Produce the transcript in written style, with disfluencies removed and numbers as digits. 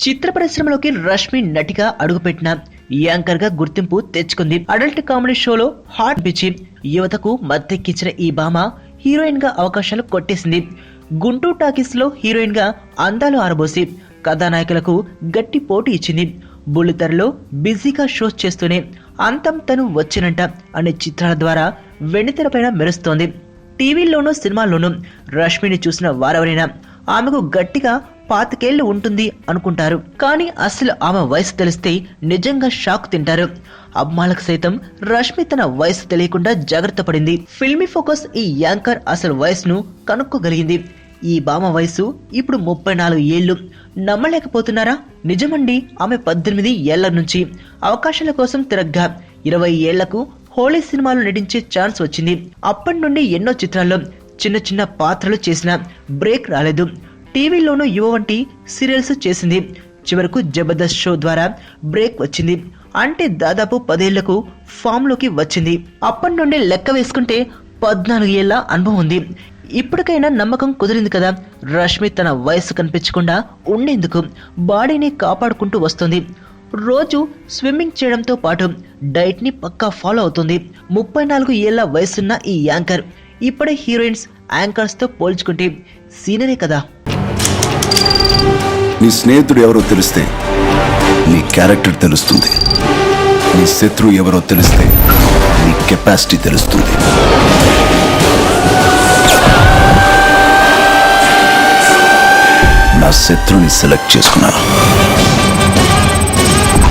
చిత్ర పరిశ్రమలోకి రష్మి నటిగా అడుగుపెట్టిన యాంకర్ గా గుర్తింపు తెచ్చుకుంది. అడల్ట్ కామెడీ షోలో హాట్ పిచ్చి యువతకు మత్తెక్కించిన ఈ భామ హీరోయిన్ గా అవకాశాలు కొట్టేసింది. గుంటూరు టాకీస్ లో హీరోయిన్ గా అందాలు ఆరబోసి కథానాయకులకు గట్టి పోటీ ఇచ్చింది. బుల్లితెరలో బిజీగా షోస్ చేస్తూనే అంతం తను వచ్చినంట అనే చిత్రాల ద్వారా వెండితెరపైన మెరుస్తోంది. టీవీల్లోనూ సినిమాల్లోనూ రష్మిని చూసిన వారెవరైనా ఆమెకు గట్టిగా 25 ఏళ్లు ఉంటుంది అనుకుంటారు. కానీ అసలు ఆమె వయసు తెలిస్తే నిజంగా షాక్ తింటారు. అమ్మాలకు సైతం రష్మి తన వయసు తెలియకుండా జాగ్రత్త పడింది. ఫిల్మీ ఫోకస్ ఈ యాంకర్ అసలు వయసును కనుక్కోగలిగింది. ఈ భామ వయసు ఇప్పుడు 34 ఏళ్లు. నమ్మలేకపోతున్నారా? నిజమండి. ఆమె 18 ఏళ్ల నుంచి అవకాశాల కోసం తిరగ్గా 20 ఏళ్లకు హోలీ సినిమాలో నటించే ఛాన్స్ వచ్చింది. అప్పటి నుండి ఎన్నో చిత్రాల్లో చిన్న చిన్న పాత్రలు చేసిన బ్రేక్ రాలేదు. టీవీలోనూ యువ వంటి సీరియల్స్ చేసింది. చివరకు జబర్దస్త్ షో ద్వారా బ్రేక్ వచ్చింది. అంటే దాదాపు 10 ఏళ్లకు ఫామ్ లోకి వచ్చింది. అప్పటి నుండి లెక్క వేసుకుంటే 14 ఏళ్ల అనుభవం ఉంది. ఇప్పటికైనా నమ్మకం కుదిరింది కదా. రష్మి తన వయసు కనిపించకుండా ఉండేందుకు బాడీని కాపాడుకుంటూ వస్తుంది. రోజు స్విమ్మింగ్ చేయడంతో పాటు డైట్ ని పక్కా ఫాలో అవుతుంది. 34 ఏళ్ల వయసున్న ఈ యాంకర్ ఇప్పుడే హీరోయిన్స్ యాంకర్స్ తో పోల్చుకుంటే సీనరే కదా. నీ స్నేహితుడు ఎవరో తెలిస్తే నీ క్యారెక్టర్ తెలుస్తుంది. నీ శత్రువు ఎవరో తెలిస్తే నీ కెపాసిటీ తెలుస్తుంది. నా శత్రుని సెలెక్ట్ చేసుకున్నాను.